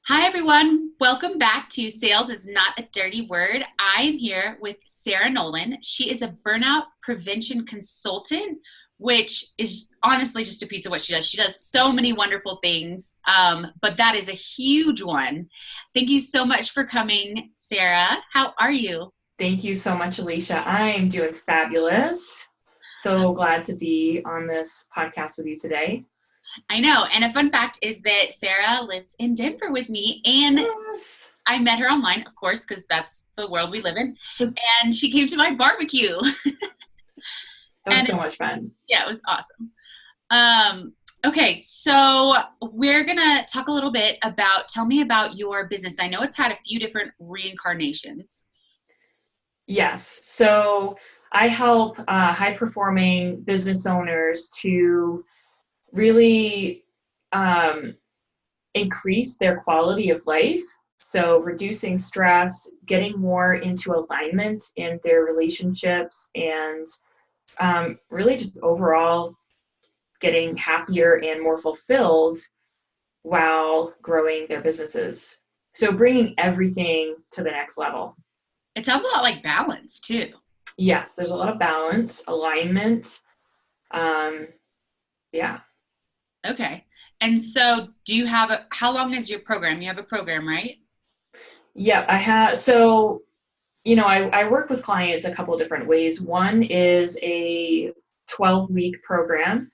Hi, everyone. Welcome back to Sales is Not a Dirty Word. I am here with Sarah Nolan. She is a burnout prevention consultant, which is honestly just a piece of what she does. She does so many wonderful things, but that is a huge one. Thank you so much for coming, Sarah. How are you? Thank you so much, Alicia. I'm doing fabulous. So glad to be on this podcast with you today. I know. And a fun fact is that Sarah lives in Denver with me, and Yes. I met her online, of course, because that's the world we live in. And she came to my barbecue. That was And so much fun. yeah, it was awesome. Okay, so we're gonna talk a little bit about, tell me about your business. I know it's had a few different reincarnations. Yes. So I help high performing business owners to really um, increase their quality of life. So reducing stress, getting more into alignment in their relationships, and really just overall getting happier and more fulfilled while growing their businesses. So bringing everything to the next level. It sounds a lot like balance too. Yes, there's a lot of balance, alignment. Um, yeah. Okay. And so do you have how long is your program? You have a program, right? Yeah, I have. So, I work with clients a couple of different ways. One is a 12-week program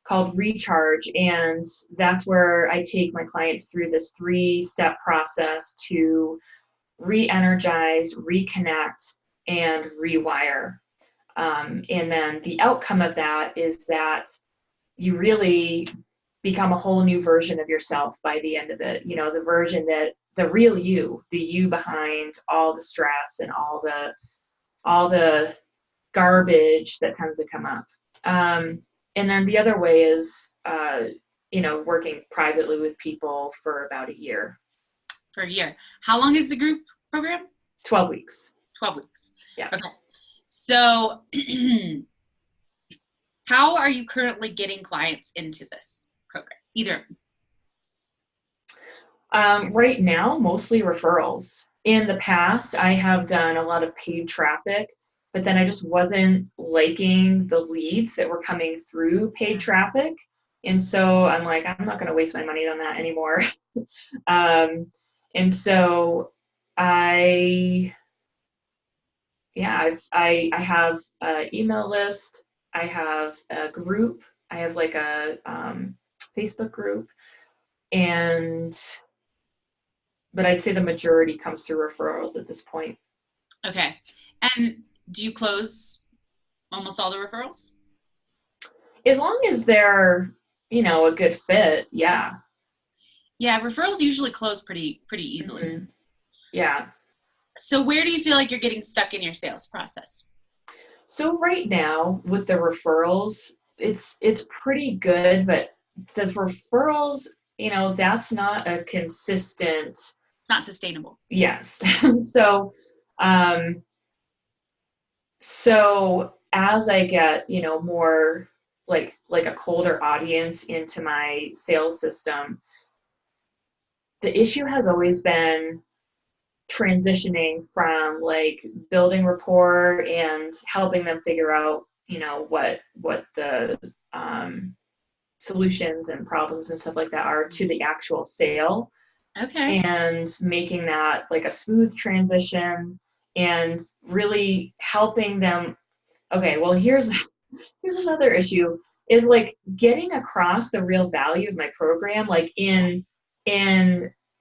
called Recharge, and that's where I take my clients through this three-step process to re-energize, reconnect, and rewire. And then the outcome of that is that you really become a whole new version of yourself by the end of it. The version that the real you, the you behind all the stress and all the garbage that tends to come up. And then the other way is, working privately with people for about a year, For a year. How long is the group program? 12 weeks. 12 weeks. Yeah. Okay. So how are you currently getting clients into this program? Either. Right now, mostly referrals. In the past, I have done a lot of paid traffic, but then I just wasn't liking the leads that were coming through paid traffic. And so I'm like, I'm not going to waste my money on that anymore. um, and so I, yeah, I have an email list. I have a group. I have like a Facebook group, and but I'd say the majority comes through referrals at this point. Okay. And do you close almost all the referrals? As long as they're, a good fit, yeah. Yeah, referrals usually close pretty easily. Hmm. Yeah. So where do you feel like you're getting stuck in your sales process? So right now with the referrals, it's pretty good, but the referrals, that's not a consistent, It's not sustainable. yes. So um so as I get, more like a colder audience into my sales system, the issue has always been transitioning from like building rapport and helping them figure out, what the solutions and problems and stuff like that are to the actual sale, Okay. and making that like a smooth transition and really helping them. Okay, well, here's another issue, is like getting across the real value of my program, like in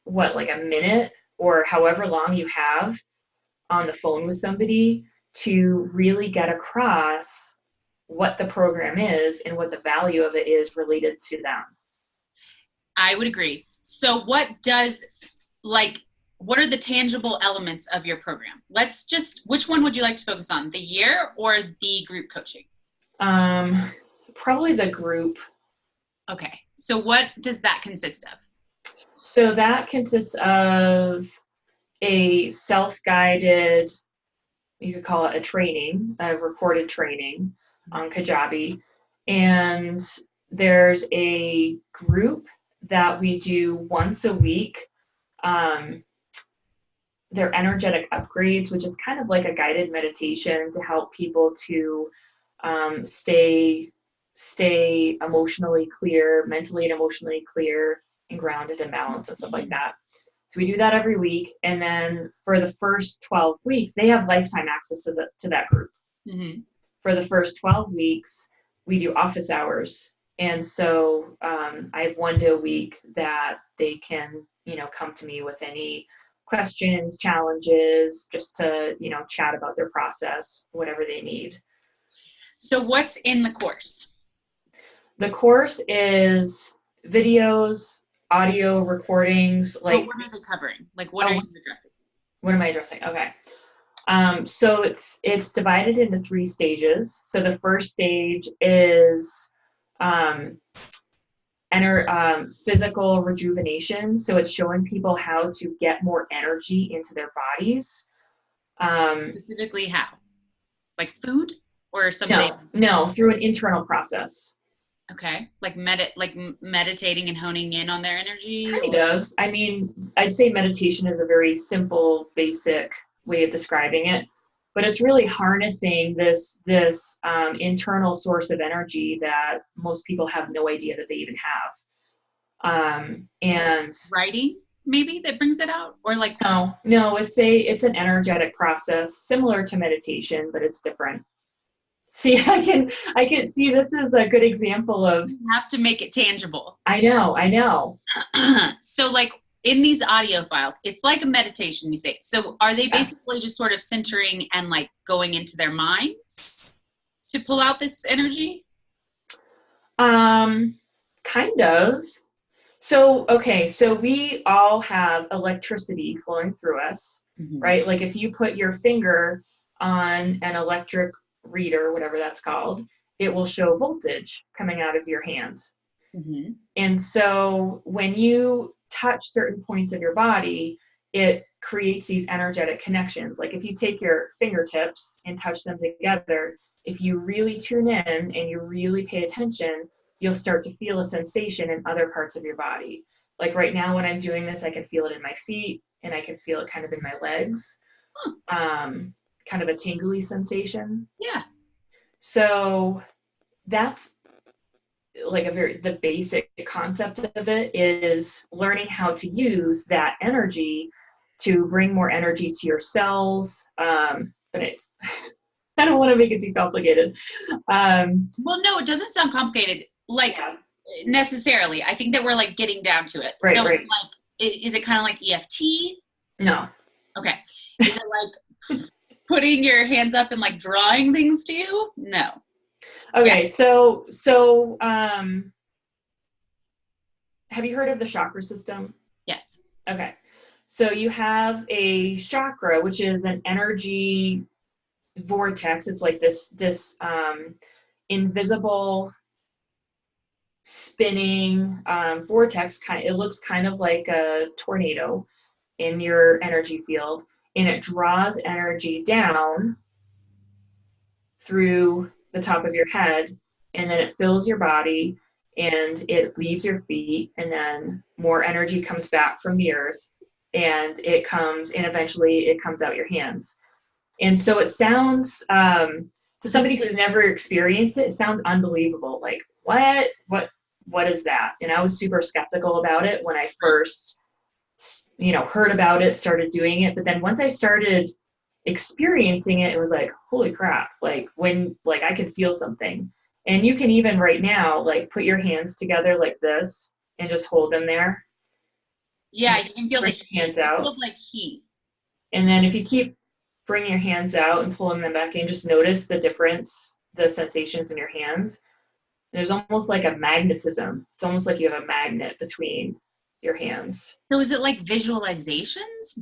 what, like a minute or however long you have on the phone with somebody, to really get across what the program is and what the value of it is related to them. I would agree. So like what are the tangible elements of your program? Let's just which one would you like to focus on? The year or the group coaching? Um, Probably the group. Okay. So what does that consist of? So that consists of a self-guided, you could call it a training, a recorded training on Kajabi. And there's a group that we do once a week, um, their energetic upgrades, which is kind of like a guided meditation to help people to stay emotionally clear, mentally and emotionally clear, and grounded and balanced and stuff like that. So we do that every week, and then for the first 12 weeks, they have lifetime access to that group. Mm-hmm. For the first 12 weeks, we do office hours, and so I have 1 day a week that they can, come to me with any questions, challenges, just to, chat about their process, whatever they need. So what's in the course? The course is videos, audio recordings, like. What are they covering? Like, what are you addressing? What am I addressing? Okay. So it's divided into 3 stages. So the first stage is physical rejuvenation. So it's showing people how to get more energy into their bodies. Specifically how? Like food or something? No, through an internal process. Okay. Like meditating and honing in on their energy? Kind of. I mean, I'd say meditation is a very simple, basic way of describing it, but it's really harnessing this internal source of energy that most people have no idea that they even have. And writing maybe that brings it out, or like no, it's an energetic process similar to meditation, but it's different. See, I can see this is a good example of. You have to make it tangible. I know. So like in these audio files, it's like a meditation, you say. So are they basically just sort of centering and like going into their minds to pull out this energy? Kind of. So, okay, so we all have electricity flowing through us, mm-hmm. right? Like if you put your finger on an electric reader, whatever that's called, it will show voltage coming out of your hands. Mm-hmm. And so when you touch certain points of your body, it creates these energetic connections. Like if you take your fingertips and touch them together, if you really tune in and you really pay attention, you'll start to feel a sensation in other parts of your body. Like right now when I'm doing this, I can feel it in my feet and I can feel it kind of in my legs. Kind of a tingly sensation. Yeah. So that's like the basic concept of it is learning how to use that energy to bring more energy to your cells. But I don't want to make it too complicated. Well, no, it doesn't sound complicated. Like necessarily. I think that we're like getting down to it. Right, so right. It's like, is it kind of like EFT? No. Okay. Is it like putting your hands up and like drawing things to you? No. Okay. Yes. So have you heard of the chakra system? Yes. Okay. So you have a chakra, which is an energy vortex. It's like this invisible spinning vortex. It looks kind of like a tornado in your energy field, and it draws energy down through the top of your head, and then it fills your body, and it leaves your feet, and then more energy comes back from the earth, and eventually it comes out your hands. And so it sounds, to somebody who's never experienced it, it sounds unbelievable. Like, what is that? And I was super skeptical about it when I first, heard about it, started doing it. But then once I started experiencing it, it was like, holy crap, like when, like I could feel something. And you can even right now, like put your hands together like this and just hold them there. Yeah, you can feel the hands out. It feels like heat. And then if you keep bringing your hands out and pulling them back in, just notice the difference, the sensations in your hands. There's almost like a magnetism. It's almost like you have a magnet between your hands. So is it like visualizations?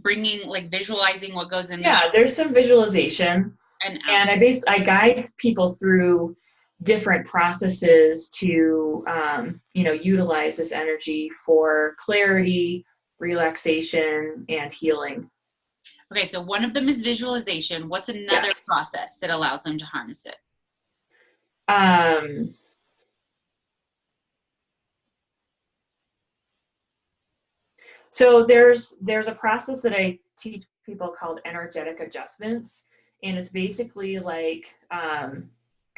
Visualizing what goes in? Yeah, there's some visualization. And I guide people through different processes to, utilize this energy for clarity, relaxation, and healing. Okay, so one of them is visualization. What's another process that allows them to harness it? So there's a process that I teach people called energetic adjustments, and it's basically like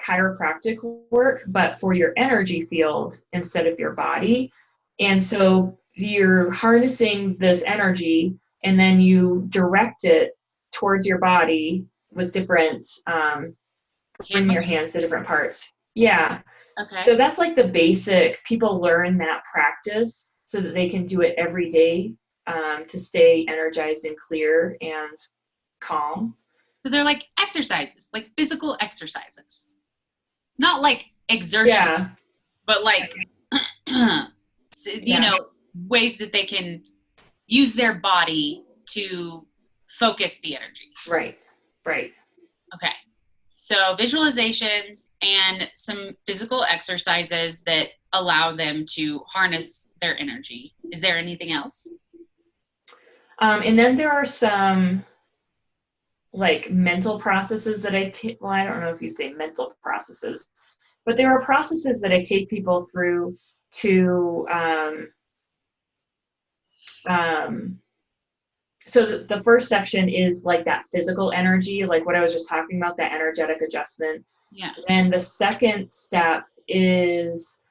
chiropractic work, but for your energy field instead of your body. And so you're harnessing this energy, and then you direct it towards your body with different Hand bring your motion. hands to different parts. Yeah. Okay. So that's like the basic. People learn that practice so that they can do it every day to stay energized and clear and calm. So they're like exercises, like physical exercises, not like exertion, Yeah. but like, you Yeah. know, ways that they can use their body to focus the energy. Right. Right. Okay. So visualizations and some physical exercises that allow them to harness their energy. Is there anything else? And then there are some like mental processes that well, I don't know if you say mental processes, but there are processes that I take people through to um, so the first section is like that physical energy, like what I was just talking about, that energetic adjustment. Yeah. And the second step is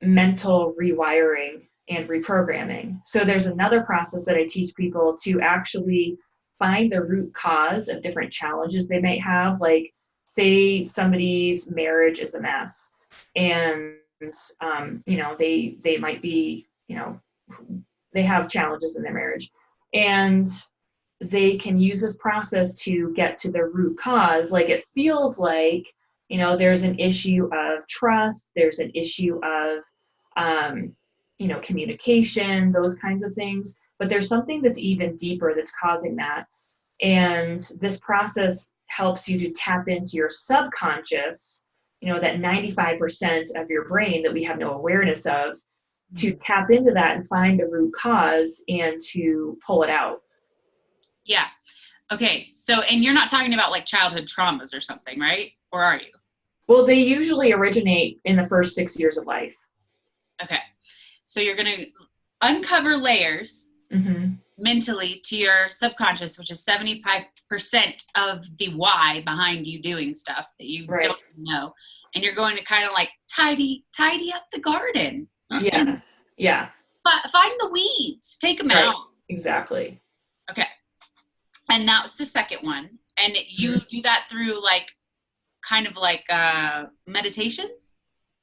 mental rewiring and reprogramming. So there's another process that I teach people to actually find the root cause of different challenges they might have. Like, say somebody's marriage is a mess, and they might be, they have challenges in their marriage, and they can use this process to get to the root cause. Like, it feels like, there's an issue of trust, there's an issue of communication, those kinds of things, but there's something that's even deeper that's causing that. And this process helps you to tap into your subconscious, that 95% of your brain that we have no awareness of, to tap into that and find the root cause and to pull it out. Yeah. Okay. So, and you're not talking about like childhood traumas or something, right? Or are you? Well, they usually originate in the first 6 years of life. Okay. So you're going to uncover layers mentally to your subconscious, which is 75% of the why behind you doing stuff that you don't know. And you're going to kind of like tidy up the garden. Yes. Yeah. Find the weeds, take them out. Exactly. Okay. And that's the second one. And you do that through like, kind of like meditations?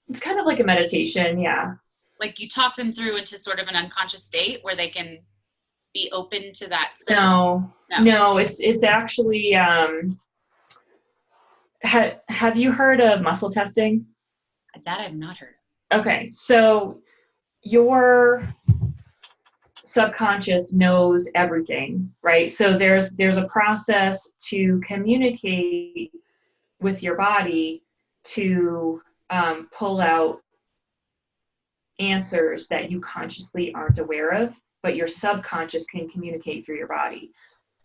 It's kind of like a meditation, yeah. Like you talk them through into sort of an unconscious state where they can be open to that. No, it's actually, have you heard of muscle testing? That I've not heard. Okay, so your subconscious knows everything, right? So there's a process to communicate with your body to pull out answers that you consciously aren't aware of, but your subconscious can communicate through your body.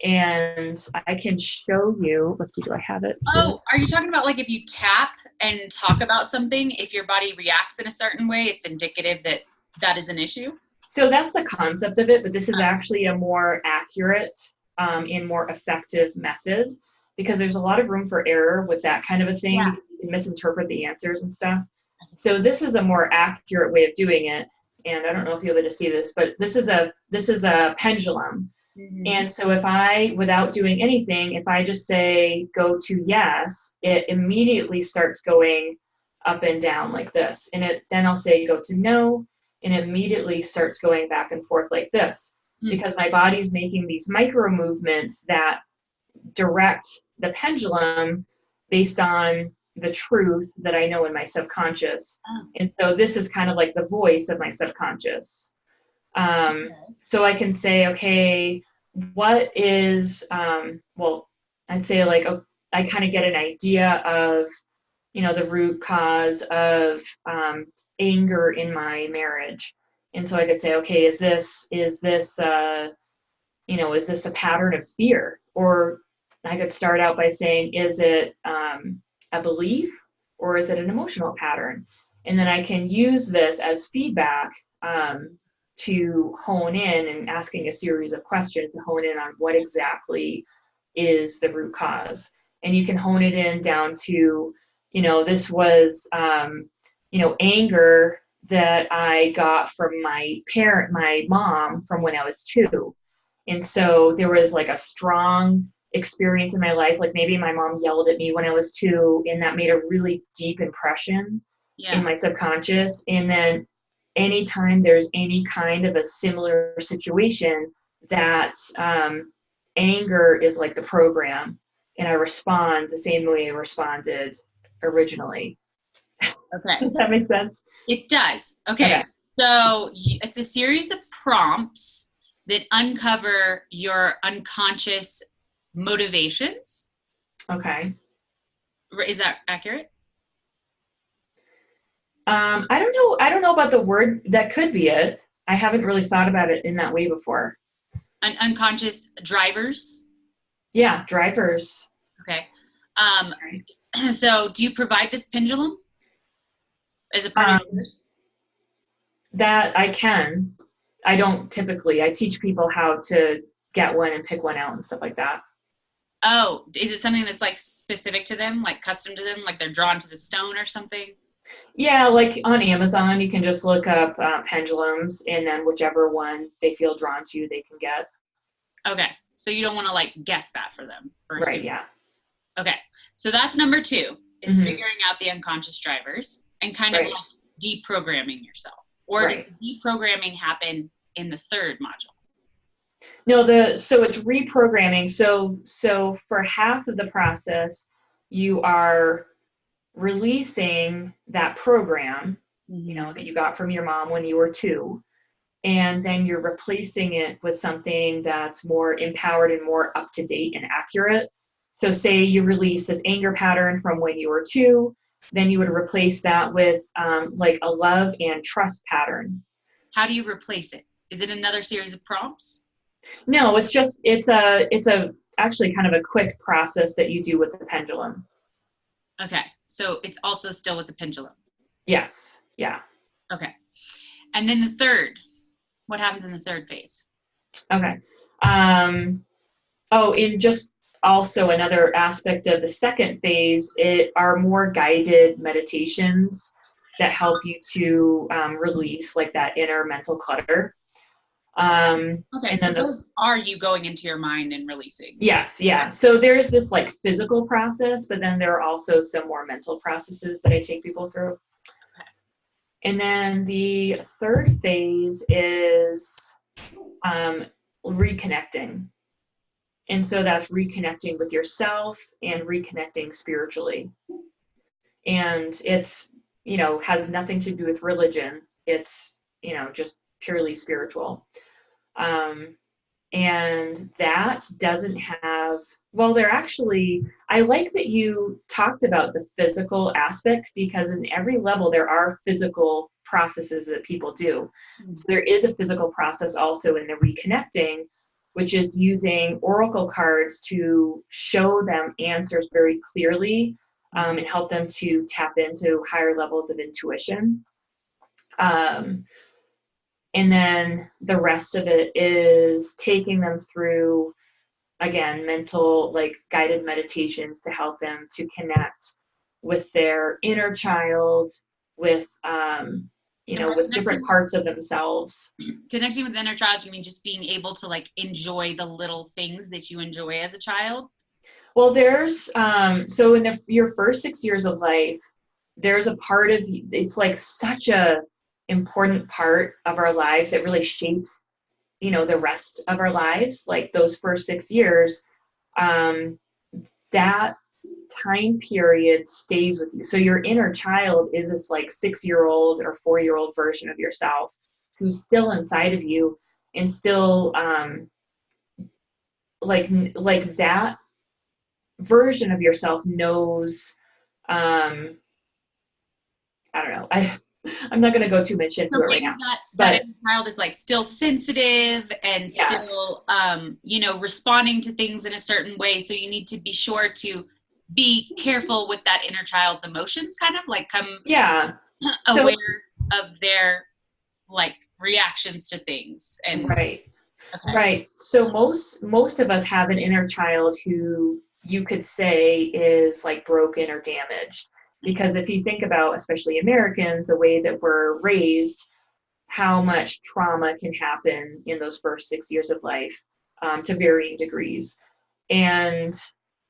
And I can show you, let's see, do I have it? Oh, are you talking about like if you tap and talk about something, if your body reacts in a certain way, it's indicative that that is an issue? So that's the concept of it, but this is actually a more accurate and more effective method, because there's a lot of room for error with that kind of a thing. Yeah. You can misinterpret the answers and stuff. So this is a more accurate way of doing it. And I don't know if you'll be able to see this, but this is a pendulum. And so if I, without doing anything, if I just say go to yes, it immediately starts going up and down like this. And then I'll say go to no, and it immediately starts going back and forth like this, because my body's making these micro movements that direct the pendulum based on the truth that I know in my subconscious. And so this is kind of like the voice of my subconscious. So I can say, okay, what is, I'd say like, I kind of get an idea of, the root cause of anger in my marriage. And so I could say, okay, is this a pattern of fear? Or I could start out by saying, is it a belief, or is it an emotional pattern? And then I can use this as feedback to hone in and asking a series of questions to hone in on what exactly is the root cause. And you can hone it in down to, this was, anger that I got from my mom from when I was 2. And so there was like a strong experience in my life. Like maybe my mom yelled at me when I was 2, and that made a really deep impression in my subconscious. And then anytime there's any kind of a similar situation, that anger is like the program, and I respond the same way I responded originally. Okay. Does that make sense? It does. Okay. So it's a series of prompts that uncover your unconscious motivations. Okay. Is that accurate? I don't know about the word. That could be it. I haven't really thought about it in that way before. Unconscious drivers. Yeah, drivers. Okay. So do you provide this pendulum as a part of your course? That I can. I don't typically. I teach people how to get one and pick one out and stuff like that. Oh, is it something that's like specific to them, like custom to them, like they're drawn to the stone or something? Yeah, like on Amazon, you can just look up pendulums, and then whichever one they feel drawn to, they can get. Okay, so you don't want to like guess that for them. Right, yeah. Okay, so that's number 2, is figuring out the unconscious drivers and kind of like deprogramming yourself. Or does the deprogramming happen in the 3rd module? No, so it's reprogramming. So for half of the process, you are releasing that program, that you got from your mom when you were 2, and then you're replacing it with something that's more empowered and more up to date and accurate. So say you release this anger pattern from when you were 2, then you would replace that with like a love and trust pattern. How do you replace it? Is it another series of prompts? No, it's actually kind of a quick process that you do with the pendulum. Okay, so it's also still with the pendulum. Yes, yeah. Okay, and then the 3rd, what happens in the 3rd phase? Okay. And just also another aspect of the 2nd phase, it are more guided meditations that help you to release like that inner mental clutter. Okay, so those are you going into your mind and releasing? Yes, yeah. So there's this like physical process, but then there are also some more mental processes that I take people through. Okay. And then the 3rd phase is reconnecting. And so that's reconnecting with yourself and reconnecting spiritually. And it's, has nothing to do with religion. It's, just purely spiritual. And that doesn't have, I like that you talked about the physical aspect, because in every level there are physical processes that people do. So there is a physical process also in the reconnecting, which is using oracle cards to show them answers very clearly, and help them to tap into higher levels of intuition. And then the rest of it is taking them through, again, mental, like guided meditations to help them to connect with their inner child, with, with different parts of themselves. Connecting with the inner child, you mean just being able to like enjoy the little things that you enjoy as a child? Well, there's, so in your first 6 years of life, there's a part of, it's like such a important part of our lives that really shapes, the rest of our lives. Like those first 6 years, that time period stays with you. So your inner child is this like 6-year-old or 4-year-old version of yourself who's still inside of you, and still like that version of yourself knows, I don't know, I'm not going to go too much into it right now. That inner child is like still sensitive and still, responding to things in a certain way. So you need to be sure to be careful with that inner child's emotions, kind of like aware of their like reactions to things. And Right. okay. Right. So most of us have an inner child who you could say is like broken or damaged. Because if you think about, especially Americans, the way that we're raised, how much trauma can happen in those first 6 years of life, to varying degrees. And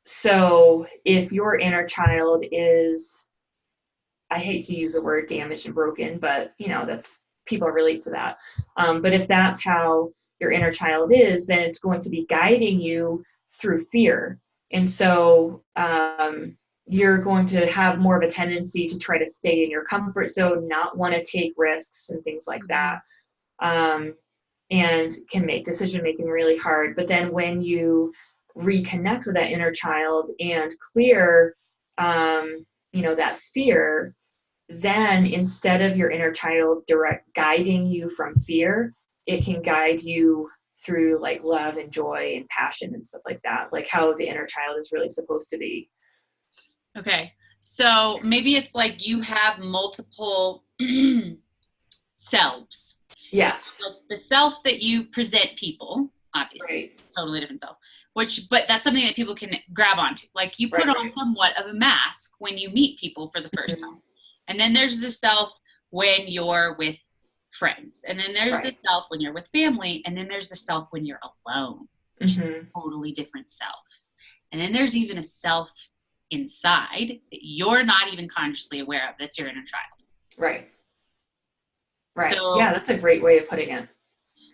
so if your inner child is, I hate to use the word damaged and broken, but that's, people relate to that. But if that's how your inner child is, then it's going to be guiding you through fear. And so you're going to have more of a tendency to try to stay in your comfort zone, not want to take risks and things like that. Um, and can make decision making really hard. But then when you reconnect with that inner child and clear, that fear, then instead of your inner child direct guiding you from fear, it can guide you through like love and joy and passion and stuff like that, like how the inner child is really supposed to be. Okay. So maybe it's like you have multiple selves. Yes. Like the self that you present people, obviously, Right. totally different self. But that's something that people can grab onto. Like you put Right, on somewhat of a mask when you meet people for the first mm-hmm. time. And then there's the self when you're with friends. And then there's the self when you're with family. And then there's the self when you're alone. Mm-hmm. Totally different self. And then there's even a self inside that you're not even consciously aware of. That's your inner child. Right. Right. So Yeah, that's a great way of putting it.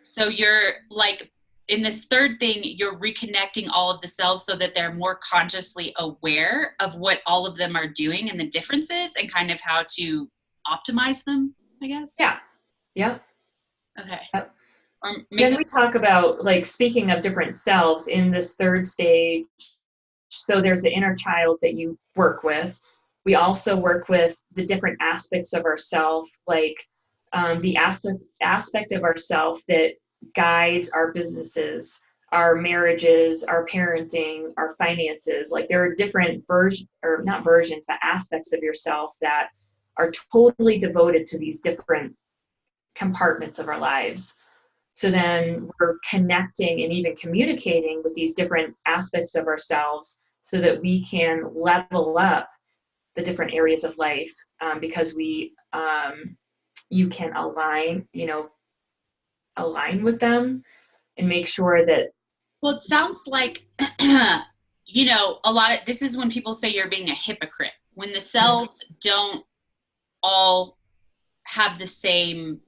So you're like in this third thing, you're reconnecting all of the selves so that they're more consciously aware of what all of them are doing and the differences and kind of how to optimize them, I guess. Yeah. Yep. Okay. Yep. Or Then we talk about, like, speaking of different selves in this third stage. So there's the inner child that you work with. We also work with the different aspects of ourself, like the aspect of ourself that guides our businesses, our marriages, our parenting, our finances. Like there are different versions, or not versions, but aspects of yourself that are totally devoted to these different compartments of our lives. So then we're connecting and even communicating with these different aspects of ourselves so that we can level up the different areas of life, because you can align with them and make sure that. Well, it sounds like, a lot of this is when people say you're being a hypocrite, when the selves don't all have the same,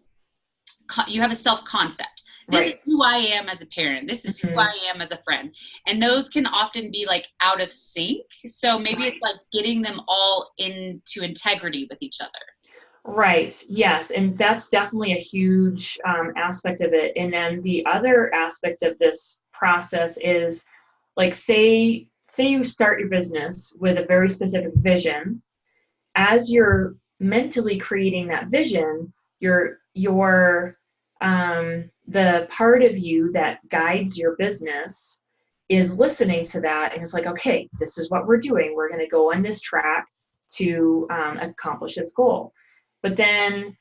you have a self-concept. This is who I am as a parent. This is who I am as a friend. And those can often be like out of sync. So maybe it's like getting them all into integrity with each other. Right. Yes. And that's definitely a huge aspect of it. And then the other aspect of this process is, like, say you start your business with a very specific vision. As you're mentally creating that vision, the part of you that guides your business is listening to that, and it's like, okay, this is what we're doing. We're going to go on this track to accomplish this goal. But then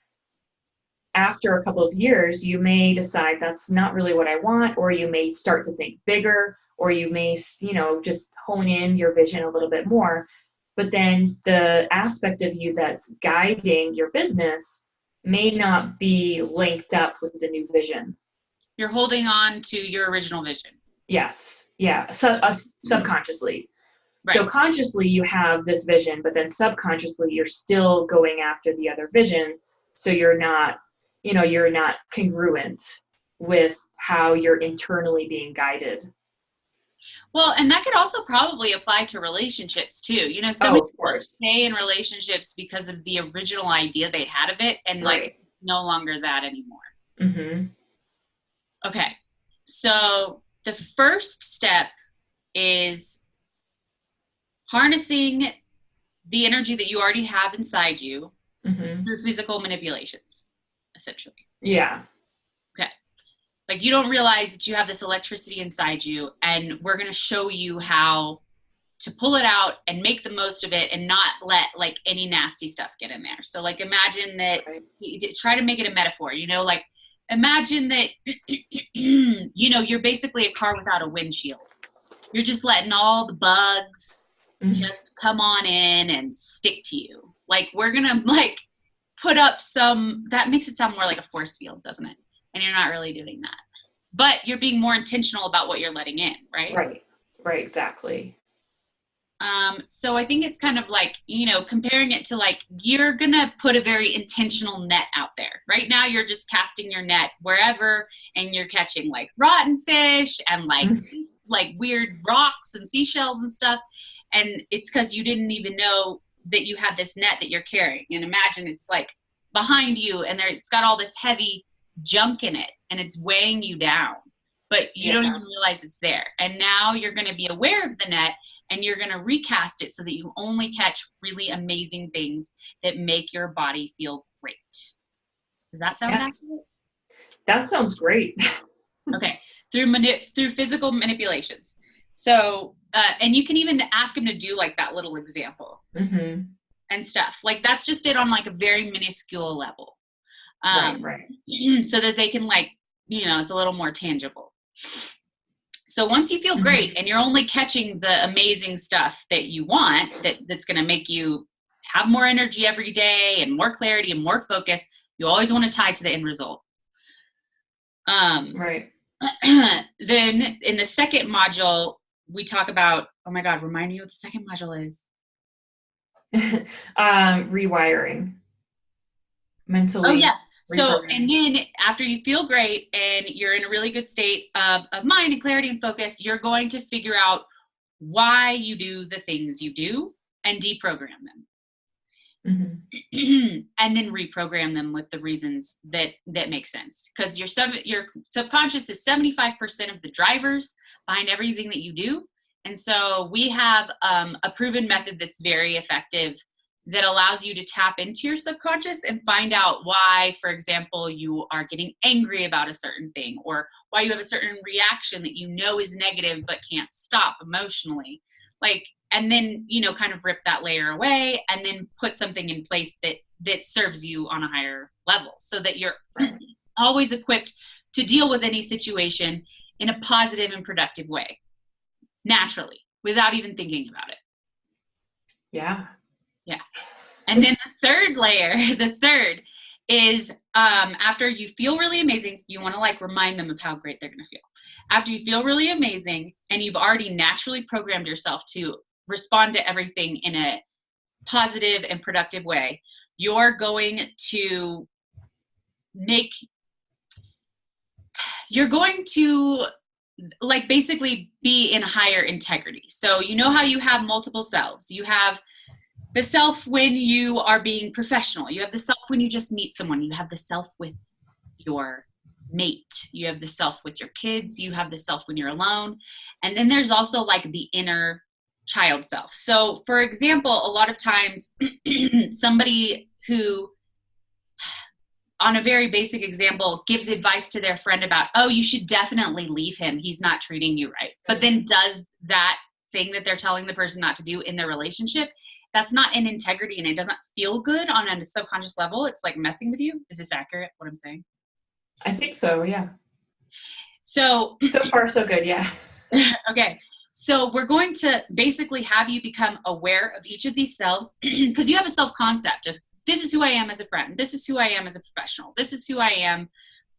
after a couple of years, you may decide that's not really what I want, or you may start to think bigger, or you may, just hone in your vision a little bit more. But then the aspect of you that's guiding your business may not be linked up with the new vision. You're holding on to your original vision. Yes. Yeah. Subconsciously. Right. So consciously you have this vision, but then subconsciously you're still going after the other vision. So you're not congruent with how you're internally being guided. Well, and that could also probably apply to relationships too. So many people stay in relationships because of the original idea they had of it, and like no longer that anymore. Mm-hmm. Okay. So the first step is harnessing the energy that you already have inside you through physical manipulations, essentially. Yeah. Okay. Like you don't realize that you have this electricity inside you, and we're going to show you how to pull it out and make the most of it and not let like any nasty stuff get in there. So like imagine that, try to make it a metaphor, you know, like imagine that, you know, you're basically a car without a windshield. You're just letting all the bugs just come on in and stick to you. Like we're going to like put up some, that makes it sound more like a force field, doesn't it? And you're not really doing that, but you're being more intentional about what you're letting in, right? Right, exactly. So I think it's kind of like, you know, comparing it to like, you're going to put a very intentional net out there. Right now, you're just casting your net wherever and you're catching like rotten fish and like weird rocks and seashells and stuff. And it's because you didn't even know that you had this net that you're carrying. And imagine it's like behind you and it's got all this heavy junk in it and it's weighing you down, but you don't even realize it's there. And now you're going to be aware of the net and you're going to recast it so that you only catch really amazing things that make your body feel great. Does that sound accurate? That sounds great. Okay. Through physical manipulations. So, and you can even ask them to do like that little example and stuff. Like that's just it on like a very minuscule level. Right. So that they can like, you know, it's a little more tangible. So once you feel great and you're only catching the amazing stuff that you want, that's going to make you have more energy every day and more clarity and more focus, you always want to tie to the end result. Right. Then in the second module, we talk about, oh my God, remind me what the second module is. Rewiring. Mentally. Oh, yes. So, and then after you feel great and you're in a really good state of mind and clarity and focus, you're going to figure out why you do the things you do and deprogram them. And then reprogram them with the reasons that make sense. Because your subconscious is 75% of the drivers behind everything that you do. And so we have a proven method that's very effective that allows you to tap into your subconscious and find out why, for example, you are getting angry about a certain thing, or why you have a certain reaction that you know is negative but can't stop emotionally. Like, and then, you know, kind of rip that layer away and then put something in place that serves you on a higher level so that you're always equipped to deal with any situation in a positive and productive way, naturally, without even thinking about it. Yeah. And then the third layer, is after you feel really amazing, you want to like remind them of how great they're going to feel. After you feel really amazing and you've already naturally programmed yourself to respond to everything in a positive and productive way, you're going to like basically be in higher integrity. So you know how you have multiple selves. You have the self when you are being professional. You have the self when you just meet someone. You have the self with your mate. You have the self with your kids. You have the self when you're alone. And then there's also like the inner child self. So for example, a lot of times somebody who, on a very basic example, gives advice to their friend about, oh, you should definitely leave him. He's not treating you right. But then does that thing that they're telling the person not to do in their relationship, that's not in integrity and it doesn't feel good on a subconscious level. It's like messing with you. Is this accurate, what I'm saying? I think so, yeah. So far, so good, yeah. Okay. So we're going to basically have you become aware of each of these selves because you have a self-concept of this is who I am as a friend. This is who I am as a professional. This is who I am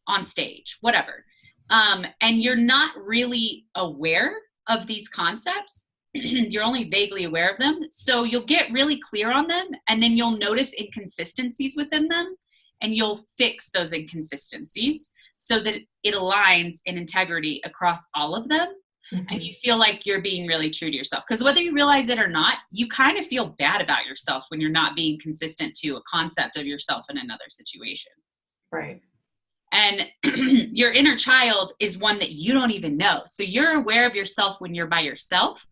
on stage, whatever. And you're not really aware of these concepts. You're only vaguely aware of them. So you'll get really clear on them and then you'll notice inconsistencies within them and you'll fix those inconsistencies so that it aligns in integrity across all of them. And you feel like you're being really true to yourself. Because whether you realize it or not, you kind of feel bad about yourself when you're not being consistent to a concept of yourself in another situation. Right. And your inner child is one that you don't even know. So you're aware of yourself when you're by yourself,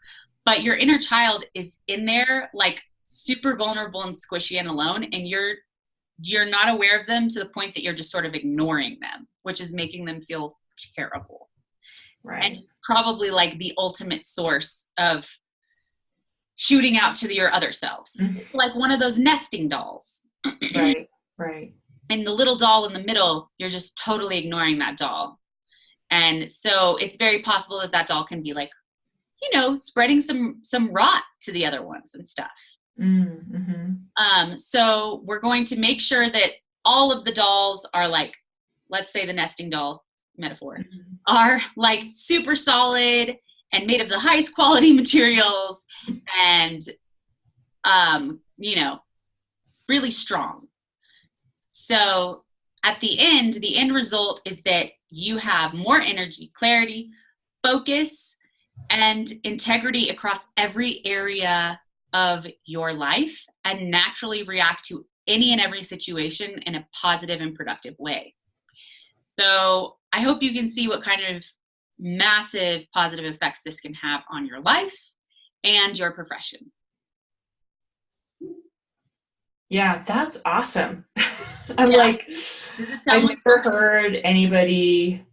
but your inner child is in there like super vulnerable and squishy and alone. And you're not aware of them to the point that you're just sort of ignoring them, which is making them feel terrible. Right. And it's probably like the ultimate source of shooting out to your other selves. It's like one of those nesting dolls. Right, right. And the little doll in the middle, you're just totally ignoring that doll. And so it's very possible that that doll can be like, spreading some rot to the other ones and stuff. So we're going to make sure that all of the dolls are like, let's say the nesting doll metaphor, are like super solid and made of the highest quality materials and, really strong. So at the end result is that you have more energy, clarity, focus, and integrity across every area of your life and naturally react to any and every situation in a positive and productive way. So I hope you can see what kind of massive positive effects this can have on your life and your profession. Yeah, that's awesome. Like, I've never heard anybody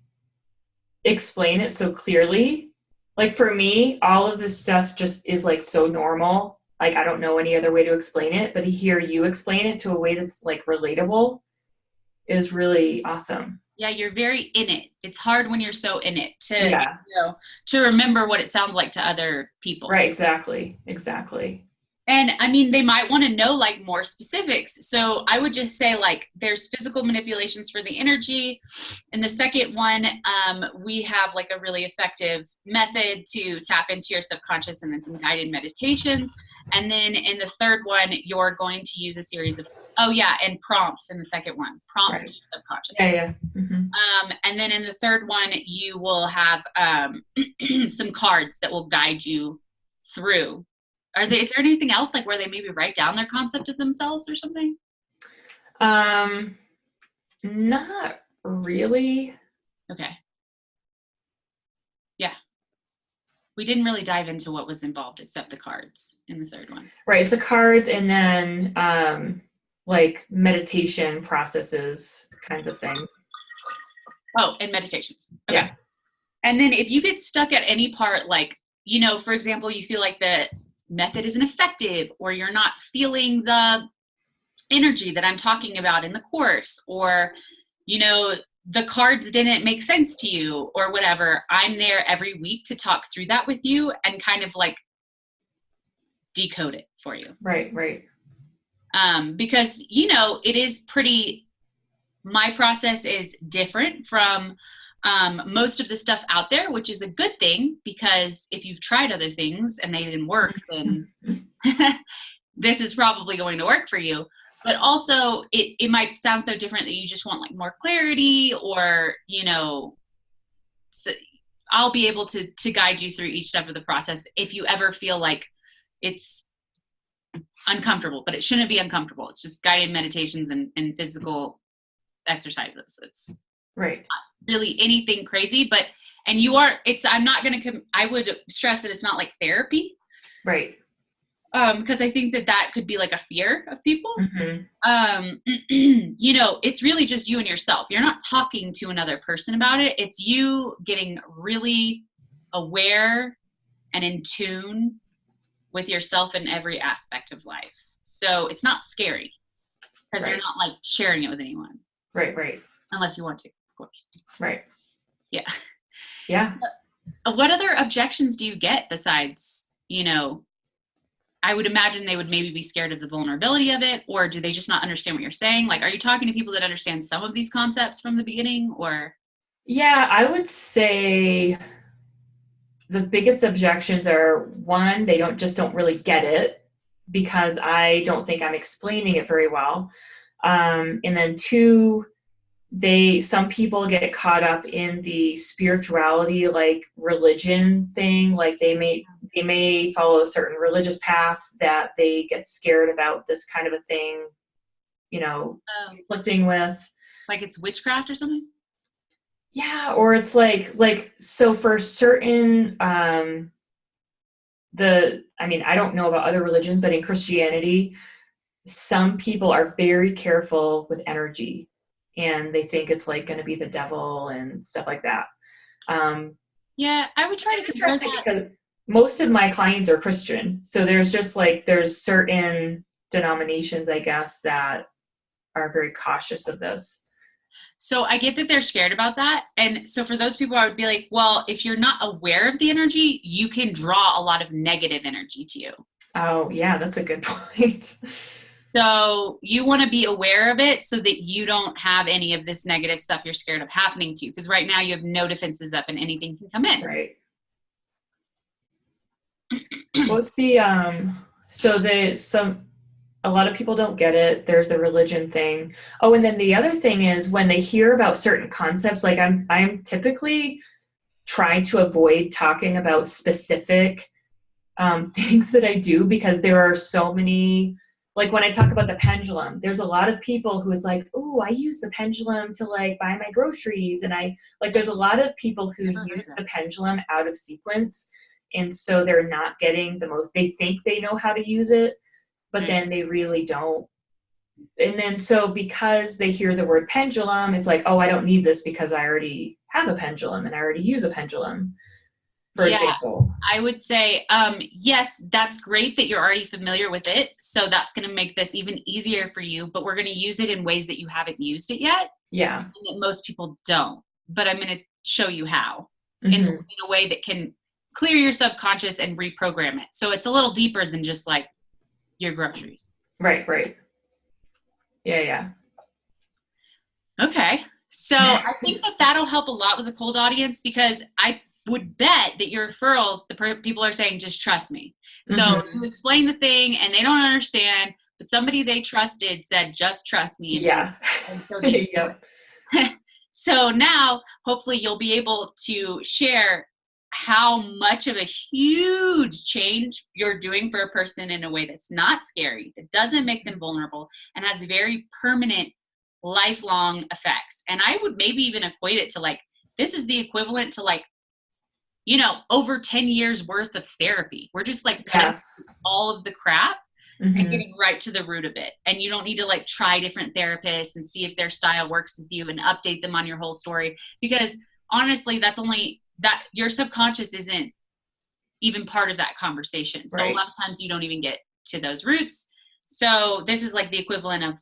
explain it so clearly. Like for me, all of this stuff just is like so normal. Like I don't know any other way to explain it, but to hear you explain it to a way that's like relatable is really awesome. Yeah, you're very in it. It's hard when you're so in it to remember what it sounds like to other people. Right, exactly. And I mean, they might want to know like more specifics. So I would just say like there's physical manipulations for the energy. In the second one, we have like a really effective method to tap into your subconscious and then some guided meditations. And then in the third one, you're going to use a series of, and prompts in the second one, prompts to your subconscious. Yeah. And then in the third one, you will have some cards that will guide you through. Is there anything else like where they maybe write down their concept of themselves or something? Not really. Okay. Yeah. We didn't really dive into what was involved except the cards in the third one. Right. It's the cards and then like meditation processes kinds of things. Oh, and meditations. Okay. Yeah. And then if you get stuck at any part, like, for example, you feel like the method isn't effective or you're not feeling the energy that I'm talking about in the course, or the cards didn't make sense to you or whatever, I'm there every week to talk through that with you and kind of like decode it for you. Right. Because it is my process is different from most of the stuff out there, which is a good thing, because if you've tried other things and they didn't work, then this is probably going to work for you. But also it might sound so different that you just want like more clarity or, so I'll be able to guide you through each step of the process if you ever feel like it's uncomfortable, but it shouldn't be uncomfortable. It's just guided meditations and physical exercises. It's right. Not really anything crazy, I would stress that it's not like therapy. Right. Because I think that could be like a fear of people. It's really just you and yourself. You're not talking to another person about it. It's you getting really aware and in tune with yourself in every aspect of life. So it's not scary because you're not like sharing it with anyone. Right. Unless you want to, of course. Right. Yeah. Yeah. So, what other objections do you get besides, I would imagine they would maybe be scared of the vulnerability of it, or do they just not understand what you're saying? Like, are you talking to people that understand some of these concepts from the beginning, or? Yeah, I would say the biggest objections are, one, they don't really get it because I don't think I'm explaining it very well. And then two, some people get caught up in the spirituality, like religion thing. Like they may follow a certain religious path that they get scared about this kind of a thing, conflicting with. Like it's witchcraft or something? Yeah, or it's like so for certain I don't know about other religions, but in Christianity, some people are very careful with energy and they think it's like going to be the devil and stuff like that. Yeah, I would try to compare that. most of my clients are Christian. So there's just like, there's certain denominations, I guess, that are very cautious of this. So I get that they're scared about that. And so for those people, I would be like, well, if you're not aware of the energy, you can draw a lot of negative energy to you. Oh, yeah, that's a good point. So you want to be aware of it so that you don't have any of this negative stuff you're scared of happening to you. Because right now you have no defenses up and anything can come in. Right. What's the a lot of people don't get it. There's the religion thing. Oh, and then the other thing is when they hear about certain concepts, like I'm typically trying to avoid talking about specific things that I do, because there are so many, like when I talk about the pendulum, there's a lot of people who it's like, oh, I use the pendulum to like buy my groceries. And there's a lot of people who use the pendulum out of sequence. And so they're not getting they think they know how to use it, but then they really don't. And then so because they hear the word pendulum, it's like, oh, I don't need this because I already have a pendulum and I already use a pendulum, for example. I would say, yes, that's great that you're already familiar with it. So that's going to make this even easier for you, but we're going to use it in ways that you haven't used it yet. Yeah. And that most people don't, but I'm going to show you how Mm-hmm. in a way that can clear your subconscious and reprogram it. So it's a little deeper than just like your groceries. Right. Yeah. Okay. So I think that that'll help a lot with the cold audience, because I would bet that your referrals, people are saying, just trust me. So you explain the thing and they don't understand, but somebody they trusted said, just trust me. Yeah. And so yep. So now hopefully you'll be able to share how much of a huge change you're doing for a person in a way that's not scary, that doesn't make them vulnerable, and has very permanent, lifelong effects. And I would maybe even equate it to like, this is the equivalent to like, over 10 years worth of therapy. We're just like cutting all of the crap and getting right to the root of it. And you don't need to like try different therapists and see if their style works with you and update them on your whole story. Because honestly, that's only that your subconscious isn't even part of that conversation. So a lot of times you don't even get to those roots. So this is like the equivalent of,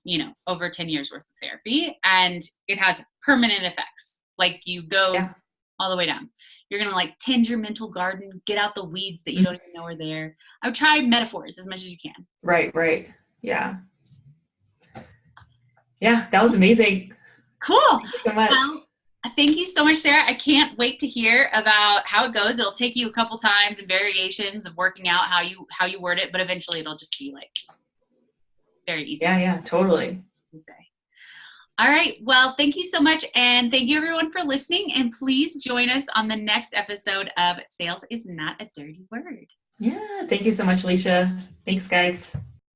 over 10 years worth of therapy, and it has permanent effects. Like you go all the way down. You're going to like tend your mental garden, get out the weeds that you don't even know are there. I would try metaphors as much as you can. Right. Yeah. Yeah, that was amazing. Cool. Thank you so much. Thank you so much, Sarah. I can't wait to hear about how it goes. It'll take you a couple times and variations of working out how you word it, but eventually it'll just be like very easy. Yeah, totally. To say. All right. Well, thank you so much. And thank you everyone for listening. And please join us on the next episode of Sales is Not a Dirty Word. Yeah. Thank you so much, Alicia. Thanks, guys.